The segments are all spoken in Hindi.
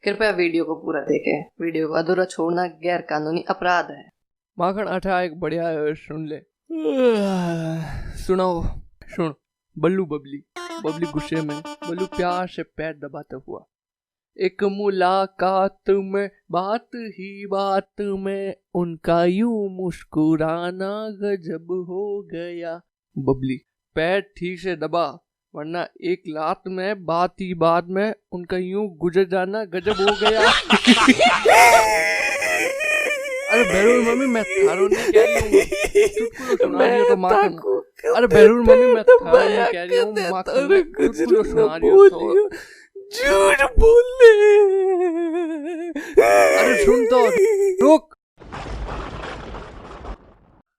कृपया वीडियो को पूरा देखें। वीडियो को अधूरा छोड़ना गैर कानूनी अपराध है। माखन आटा एक बढ़िया है, सुन ले। सुनाओ, सुन। बल्लू बबली गुस्से में, बल्लू प्यार से पैर दबाता हुआ। एक मुलाकात में बात ही बात में उनका यूं मुस्कुराना गजब हो गया। बबली, पैर ठीक से दबा, वरना एक लात में बात ही बात में उनका यूं गुजर जाना गजब हो गया। अरे बेरुल मम्मी, मैं थारो नहीं कह रही हूँ, चुटकुलो सुना रही हो तो माखन। अरे बेरुल मम्मी, मैं थारो नहीं कह रही हूँ, माखन चुटकुलो सुना रही हो तो झूठ बोले। अरे सुन तो, रुक।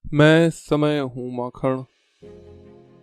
मैं समय हूँ माखन,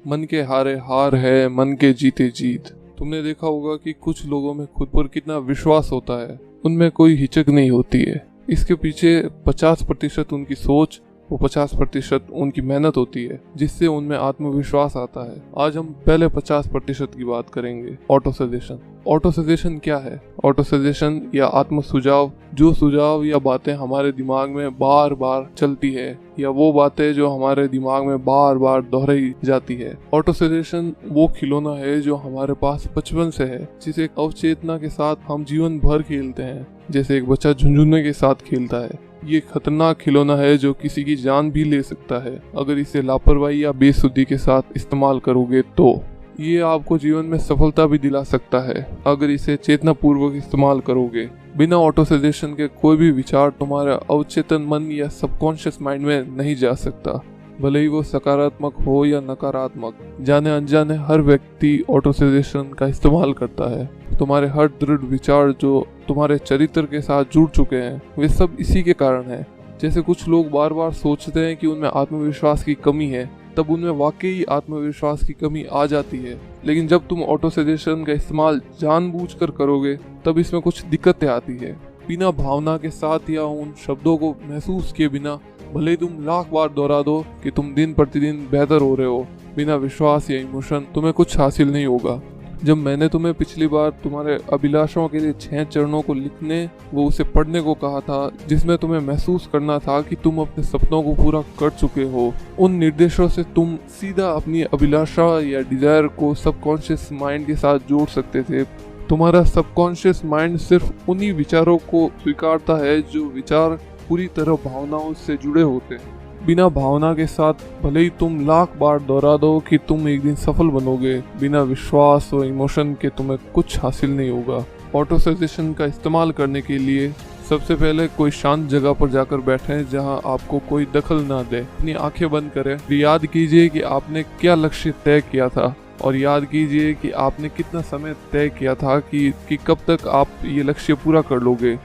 मन के हारे हार है, मन के जीते जीत। तुमने देखा होगा कि कुछ लोगों में खुद पर कितना विश्वास होता है, उनमें कोई हिचक नहीं होती है। इसके पीछे 50% उनकी सोच, वो 50% उनकी मेहनत होती है, जिससे उनमें आत्मविश्वास आता है। आज हम पहले 50% की बात करेंगे, ऑटो सजेशन। ऑटो सजेशन क्या है? ऑटो सजेशन या आत्म सुझाव, जो सुझाव या बातें हमारे दिमाग में बार बार चलती है, या वो बातें जो हमारे दिमाग में बार बार दोहराई जाती है। ऑटो सजेशन वो खिलौना है जो हमारे पास बचपन से है, जिसे एक अवचेतना के साथ हम जीवन भर खेलते हैं, जैसे एक बच्चा झुनझुने के साथ खेलता है। ये खतरनाक खिलौना है जो किसी की जान भी ले सकता है अगर इसे लापरवाही या बेसुधी के साथ इस्तेमाल करोगे तो। ये आपको जीवन में सफलता भी दिला सकता है अगर इसे चेतना पूर्वक इस्तेमाल करोगे। बिना ऑटो सजेशन के कोई भी विचार तुम्हारे अवचेतन मन या सबकॉन्शियस माइंड में नहीं जा सकता, भले ही वो सकारात्मक हो या नकारात्मक। जाने अनजाने हर व्यक्ति ऑटो सजेशन का इस्तेमाल करता है। तुम्हारे हर दृढ़ विचार जो तुम्हारे चरित्र के साथ जुड़ चुके हैं, वे सब इसी के कारण है। जैसे कुछ लोग बार बार सोचते हैं कि उनमें आत्मविश्वास की कमी है, तब उनमें वाकई आत्मविश्वास की कमी आ जाती है। लेकिन जब तुम ऑटो सजेशन का इस्तेमाल जानबूझकर करोगे, तब इसमें कुछ दिक्कतें आती है। बिना भावना के साथ या उन शब्दों को महसूस किए बिना, भले ही तुम लाख बार दोहरा दो कि तुम दिन प्रतिदिन बेहतर हो रहे हो, बिना विश्वास या इमोशन तुम्हें कुछ हासिल नहीं होगा। जब मैंने तुम्हें पिछली बार तुम्हारे अभिलाषाओं के लिए 6 चरणों को लिखने वो उसे पढ़ने को कहा था, जिसमें तुम्हें महसूस करना था कि तुम अपने सपनों को पूरा कर चुके हो, उन निर्देशों से तुम सीधा अपनी अभिलाषा या डिजायर को सबकॉन्शियस माइंड के साथ जोड़ सकते थे। तुम्हारा सबकॉन्शियस माइंड सिर्फ उन्हीं विचारों को स्वीकारता है जो विचार पूरी तरह भावनाओं से जुड़े होते हैं। बिना भावना के साथ भले ही तुम लाख बार दोहरा दो कि तुम एक दिन सफल बनोगे, बिना विश्वास और इमोशन के तुम्हें कुछ हासिल नहीं होगा। ऑटो सजेशन का इस्तेमाल करने के लिए सबसे पहले कोई शांत जगह पर जाकर बैठें जहां आपको कोई दखल ना दे। अपनी आंखें बंद करें, याद कीजिए कि आपने क्या लक्ष्य तय किया था, और याद कीजिए कि आपने कितना समय तय किया था कि कब तक आप ये लक्ष्य पूरा कर लोगे,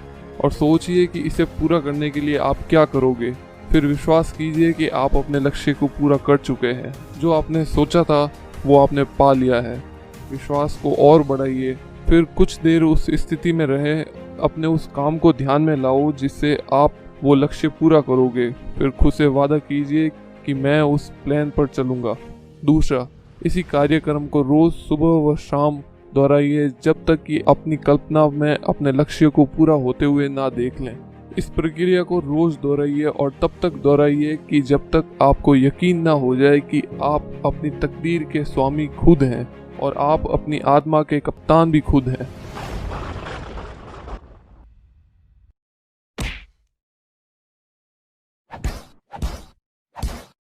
और सोचिए कि इसे पूरा करने के लिए आप क्या करोगे। फिर विश्वास कीजिए कि आप अपने लक्ष्य को पूरा कर चुके हैं। जो आपने सोचा था वो आपने पा लिया है। विश्वास को और बढ़ाइए। फिर कुछ देर उस स्थिति में रहे, अपने उस काम को ध्यान में लाओ जिससे आप वो लक्ष्य पूरा करोगे। फिर खुद से वादा कीजिए कि मैं उस प्लान पर चलूँगा। दूसरा, इसी कार्यक्रम को रोज़ सुबह व शाम दोहराइए जब तक कि अपनी कल्पना में अपने लक्ष्य को पूरा होते हुए ना देख लें। इस प्रक्रिया को रोज दोहराइए और तब तक दोहराइए कि जब तक आपको यकीन ना हो जाए कि आप अपनी तकदीर के स्वामी खुद हैं और आप अपनी आत्मा के कप्तान भी खुद हैं।